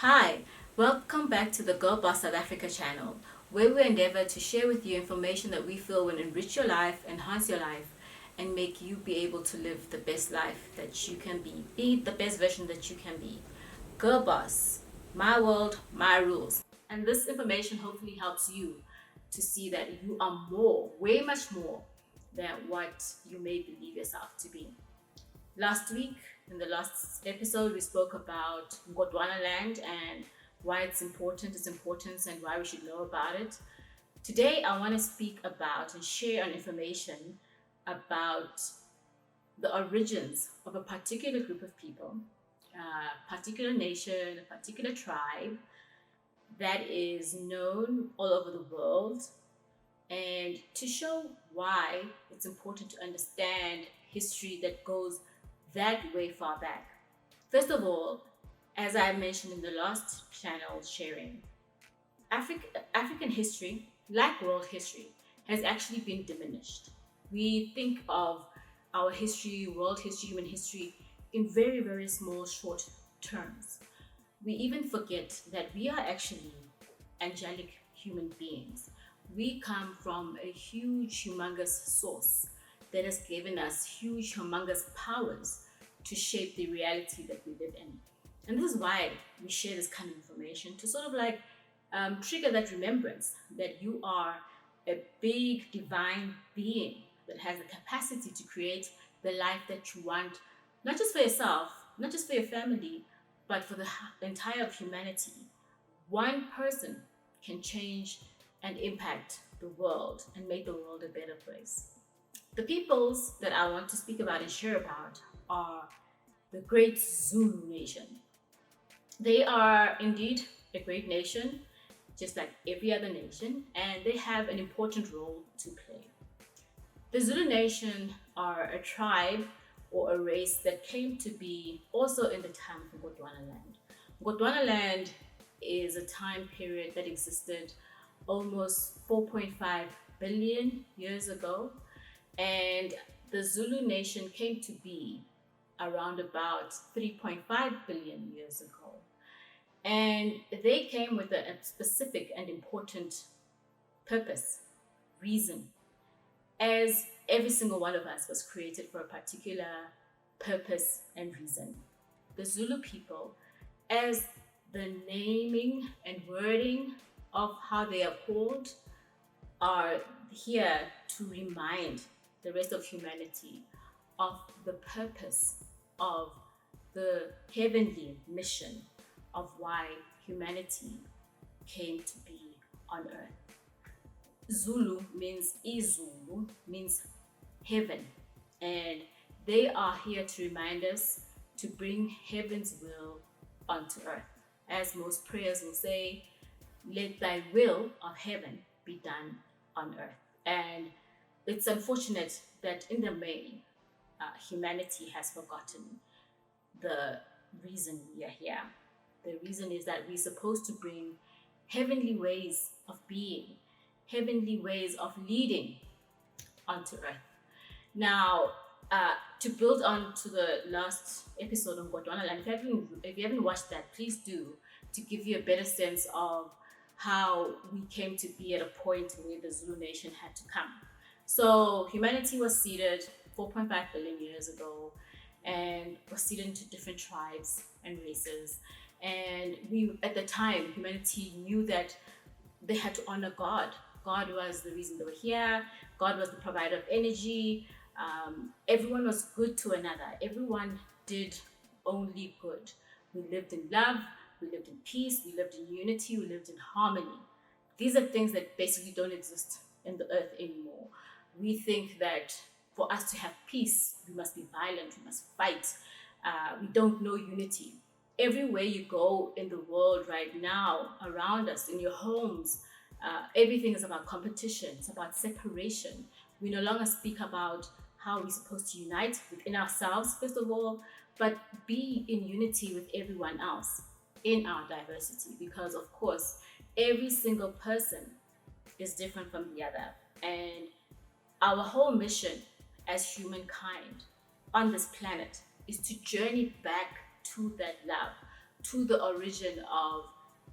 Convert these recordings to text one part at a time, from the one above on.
Hi, welcome back to the Girl Boss South Africa channel, where we endeavor to share with you information that we feel will enrich your life, enhance your life, and make you be able to live the best life that you can be the best version that you can be. Girl Boss, my world, my rules. And this information hopefully helps you to see that you are more, way much more than what you may believe yourself to be. Last week, in the last episode, we spoke about Gondwana land and why it's important, its importance, and why we should know about it. Today, I want to speak about and share an information about the origins of a particular group of people, a particular nation, a particular tribe that is known all over the world, and to show why it's important to understand history that goes that way far back. First of all, as I mentioned in the last channel sharing, African history, like world history, has actually been diminished. We think of our history, world history, human history, in very, very small, short terms. We even forget that we are actually angelic human beings. We come from a huge, humongous source that has given us huge, humongous powers to shape the reality that we live in. And this is why we share this kind of information to sort of like trigger that remembrance that you are a big divine being that has the capacity to create the life that you want, not just for yourself, not just for your family, but for the entire of humanity. One person can change and impact the world and make the world a better place. The peoples that I want to speak about and share about are the great Zulu nation. They are indeed a great nation, just like every other nation, and they have an important role to play. The Zulu nation are a tribe or a race that came to be also in the time of Gondwana land. Gondwana land is a time period that existed almost 4.5 billion years ago, and the Zulu nation came to be around about 3.5 billion years ago. And they came with a specific and important purpose, reason, as every single one of us was created for a particular purpose and reason. The Zulu people, as the naming and wording of how they are called, are here to remind the rest of humanity of the purpose of the heavenly mission of why humanity came to be on earth. Zulu means Izulu, means heaven, and they are here to remind us to bring heaven's will onto earth. As most prayers will say, let thy will of heaven be done on earth. And it's unfortunate that in the main, humanity has forgotten the reason we are here. The reason is that we're supposed to bring heavenly ways of being, heavenly ways of leading onto earth. Now, to build on to the last episode on Gondwana land, if you haven't watched that, please do, to give you a better sense of how we came to be at a point where the Zulu nation had to come. So humanity was seeded 4.5 billion years ago and was seeded into different tribes and races. And we, at the time, humanity knew that they had to honor God. God was the reason they were here. God was the provider of energy. Everyone was good to another. Everyone did only good. We lived in love. We lived in peace. We lived in unity. We lived in harmony. These are things that basically don't exist in the earth anymore. We think that for us to have peace, we must be violent. We must fight. We don't know unity. Everywhere you go in the world right now, around us, in your homes, everything is about competition. It's about separation. We no longer speak about how we're supposed to unite within ourselves, first of all, but be in unity with everyone else in our diversity. Because, of course, every single person is different from the other. And our whole mission as humankind on this planet is to journey back to that love, to the origin of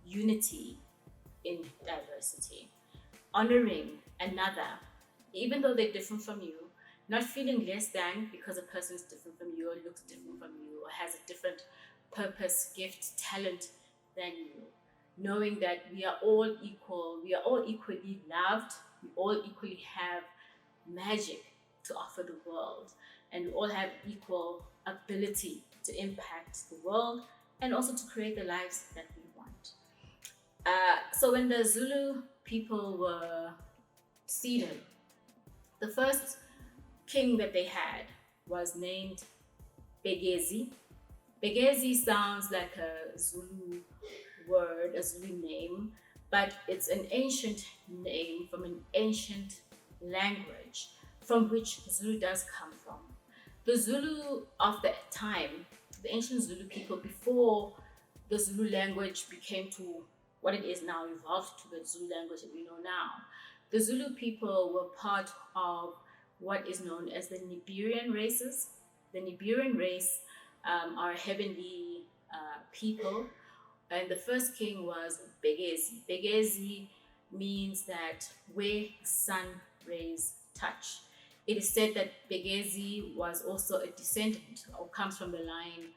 unity in diversity, honoring another, even though they're different from you, not feeling less than because a person is different from you or looks different from you or has a different purpose, gift, talent than you. Knowing that we are all equal, we are all equally loved, we all equally have magic to offer the world, and we all have equal ability to impact the world and also to create the lives that we want. So when the Zulu people were seated, the first king that they had was named Begezi. Begezi sounds like a Zulu word, a Zulu name, but it's an ancient name from an ancient language from which Zulu does come from. The Zulu of that time, the ancient Zulu people, before the Zulu language became to what it is now, evolved to the Zulu language that we know now, the Zulu people were part of what is known as the Nibirian races. The Nibirian race are heavenly people, and the first king was Begezi. Begezi means that where sun rays touch. It is said that Begezi was also a descendant or comes from the line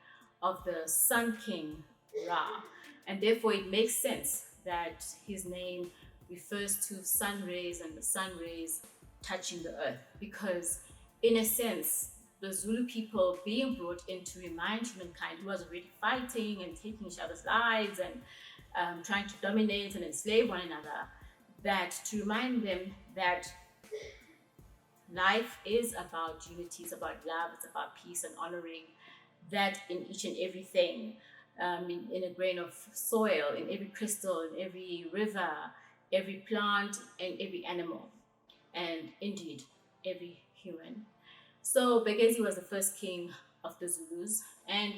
of the Sun King Ra, and therefore it makes sense that his name refers to sun rays and the sun rays touching the earth, because in a sense the Zulu people being brought in to remind humankind, who was already fighting and taking each other's lives and trying to dominate and enslave one another, that to remind them that life is about unity, it's about love, it's about peace, and honoring that in each and everything, in a grain of soil, in every crystal, in every river, every plant, and every animal, and indeed every human. So Begezi was the first king of the Zulus, and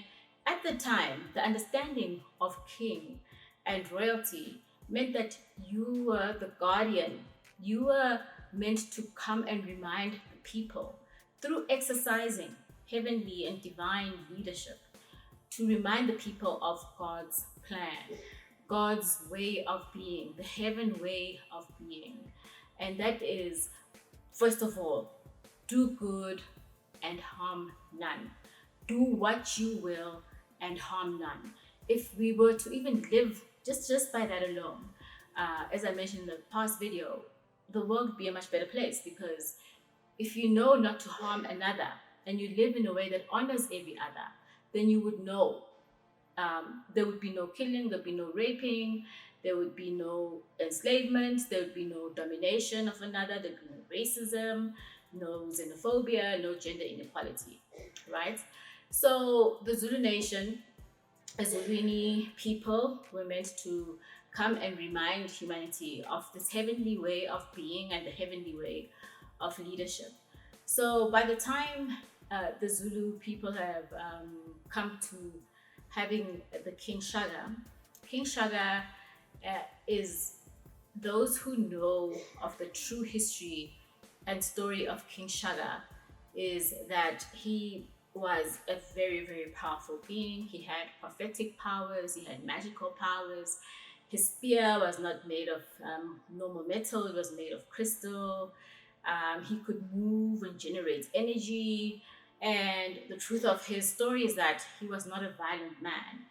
at the time, the understanding of king and royalty meant that you were the guardian. You were meant to come and remind the people through exercising heavenly and divine leadership, to remind the people of God's plan, God's way of being, the heaven way of being. And that is, first of all, do good and harm none. Do what you will and harm none. If we were to even live just by that alone, as I mentioned in the past video, the world would be a much better place, because if you know not to harm another and you live in a way that honors every other, then you would know there would be no killing, there would be no raping, there would be no enslavement, there would be no domination of another, there would be no racism, no xenophobia, no gender inequality, right? So the Zulu nation, as Zuluini people, were meant to come and remind humanity of this heavenly way of being and the heavenly way of leadership. So by the time the Zulu people have come to having the King Shaka, King Shaka is, those who know of the true history and story of King Shaka, is that he was a very, very powerful being. He had prophetic powers, he had magical powers. His spear was not made of normal metal, it was made of crystal. He could move and generate energy. And the truth of his story is that he was not a violent man.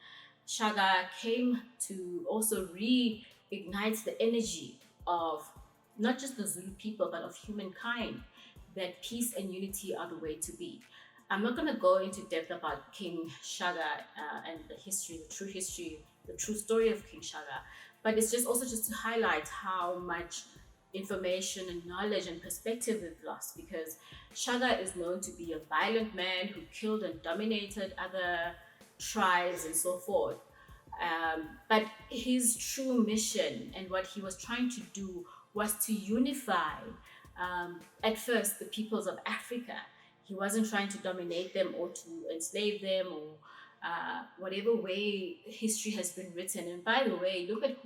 Shaka came to also reignite the energy of not just the Zulu people, but of humankind, that peace and unity are the way to be. I'm not going to go into depth about King Shaka and the history, the true story of King Shaka, but it's just also just to highlight how much information and knowledge and perspective we've lost, because Shaka is known to be a violent man who killed and dominated other tribes and so forth. But his true mission and what he was trying to do was to unify, at first, the peoples of Africa. He wasn't trying to dominate them or to enslave them, or whatever way history has been written. And by the way, look at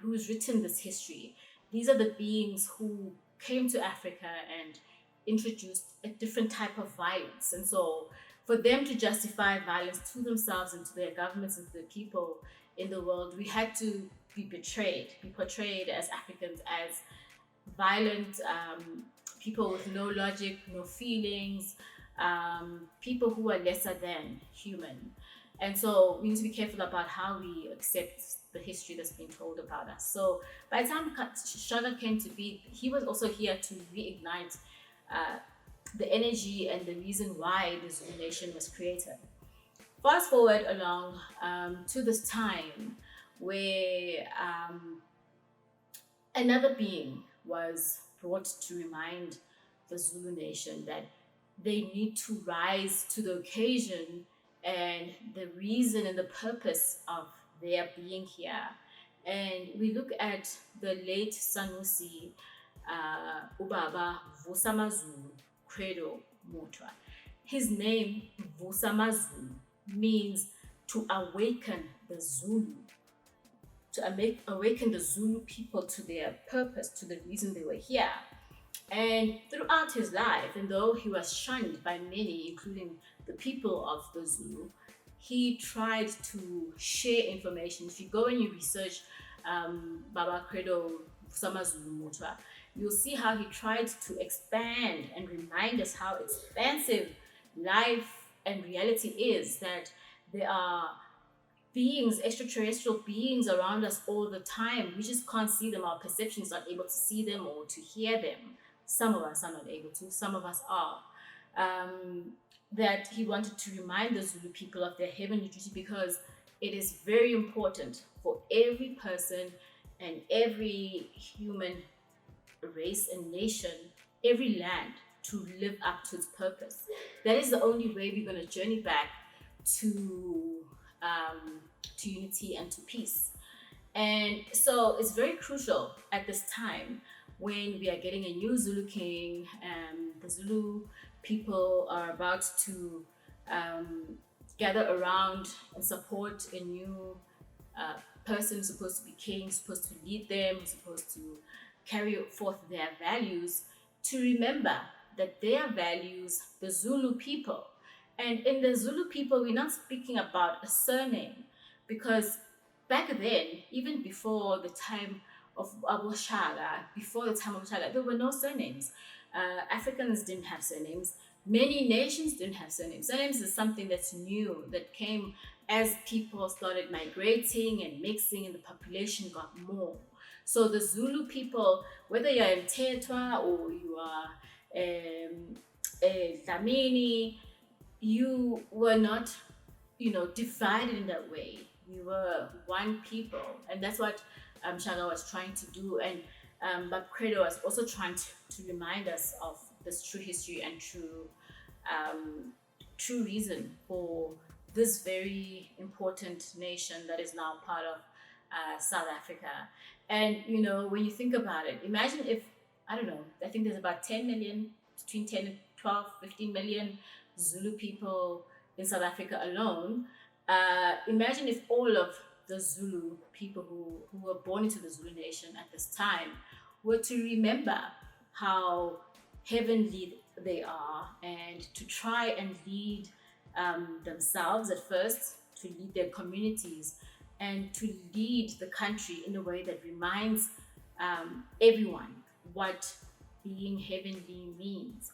who's written this history. These are the beings who came to Africa and introduced a different type of violence. And so For them to justify violence to themselves and to their governments and to the people in the world, we had to be portrayed as Africans as violent, people with no logic, no feelings, people who are lesser than human. And so we need to be careful about how we accept the history that's been told about us. So by the time Shaka came to be, he was also here to reignite uh, the energy and the reason why the Zulu nation was created. Fast forward along to this time where another being was brought to remind the Zulu nation that they need to rise to the occasion and the reason and the purpose of their being here. And we look at the late Sanusi, Ubaba Vusamazulu Credo Mutwa. His name, Vusamazulu, means to awaken the Zulu, to awaken the Zulu people to their purpose, to the reason they were here. And throughout his life, and though he was shunned by many, including the people of the Zulu, he tried to share information. If you go and you research Baba Credo Samazulu Mutwa, you'll see how he tried to expand and remind us how expansive life and reality is, that there are beings, extraterrestrial beings around us all the time. We just can't see them. Our perception is not able to see them or to hear them. Some of us are not able to, some of us are. That he wanted to remind the Zulu people of their heavenly duty, because it is very important for every person and every human race and nation, every land, to live up to its purpose. That is the only way we're going to journey back to unity and to peace. And so it's very crucial at this time when we are getting a new Zulu king. The Zulu people are about to gather around and support a new person who's supposed to be king, supposed to lead them, who's supposed to carry forth their values, to remember that their values, the Zulu people. And in the Zulu people, we're not speaking about a surname, because back then, even before the time of Abu Shaka, there were no surnames. Africans didn't have surnames. Many nations didn't have surnames. Surnames is something that's new, that came as people started migrating and mixing and the population got more. So the Zulu people, whether you're in Tetwa or you are Dlamini, you were not, divided in that way. We were one people, and that's what Shaka was trying to do. And but Credo was also trying to remind us of this true history and true reason for this very important nation that is now part of South Africa. And when you think about it, imagine if, I don't know, I think there's about 10 million, between 10 and 12, 15 million Zulu people in South Africa alone. Imagine if all of the Zulu people who were born into the Zulu nation at this time were to remember how heavenly they are, and to try and lead themselves at first, to lead their communities, and to lead the country in a way that reminds everyone what being heavenly means.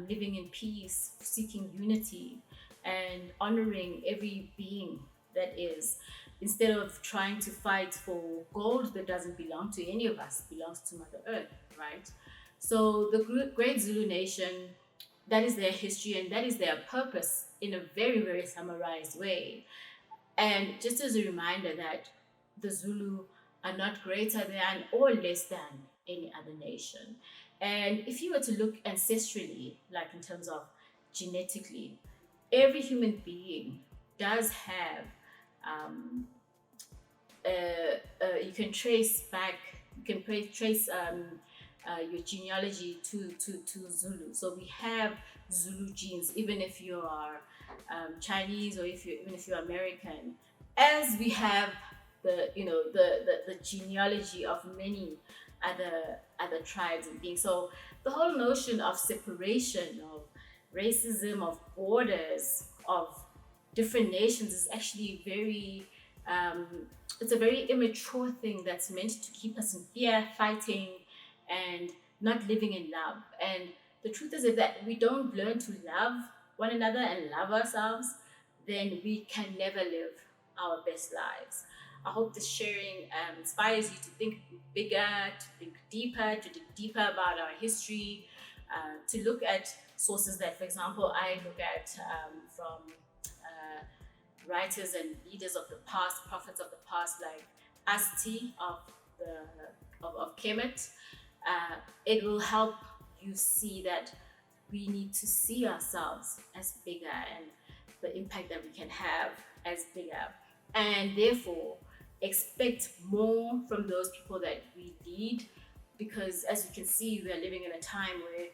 Living in peace, seeking unity, and honoring every being that is, instead of trying to fight for gold that doesn't belong to any of us, belongs to Mother Earth, right? So the great Zulu nation, that is their history and that is their purpose in a very, very summarized way. And just as a reminder that the Zulu are not greater than or less than any other nation. And if you were to look ancestrally, like in terms of genetically, every human being does have, you can trace back, your genealogy to Zulu. So we have Zulu genes, even if you are Chinese, or even if you're American, as we have the genealogy of many other tribes and beings. So the whole notion of separation, of racism, of borders, of different nations is actually very, it's a very immature thing that's meant to keep us in fear, fighting, and not living in love. And the truth is, if that we don't learn to love one another and love ourselves, then we can never live our best lives. I hope this sharing inspires you to think bigger, to think deeper, to dig deeper about our history, to look at sources that, for example, I look at from uh, writers and leaders of the past, prophets of the past, like Asti the of Kemet. It will help you see that we need to see ourselves as bigger and the impact that we can have as bigger, and therefore expect more from those people that we lead, because as you can see, we are living in a time where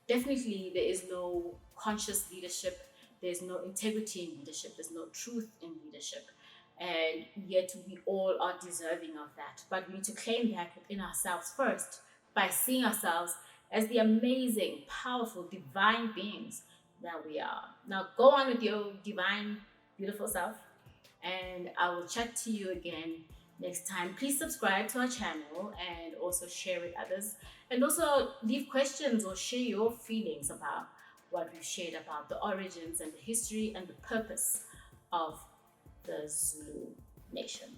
definitely there is no conscious leadership, there's no integrity in leadership, there's no truth in leadership, and yet we all are deserving of that. But we need to claim that within ourselves first by seeing ourselves as the amazing, powerful, divine beings that we are. Now go on with your divine, beautiful self, and I will chat to you again next time. Please subscribe to our channel and also share with others. And also leave questions or share your feelings about what we've shared about the origins and the history and the purpose of the Zulu nation.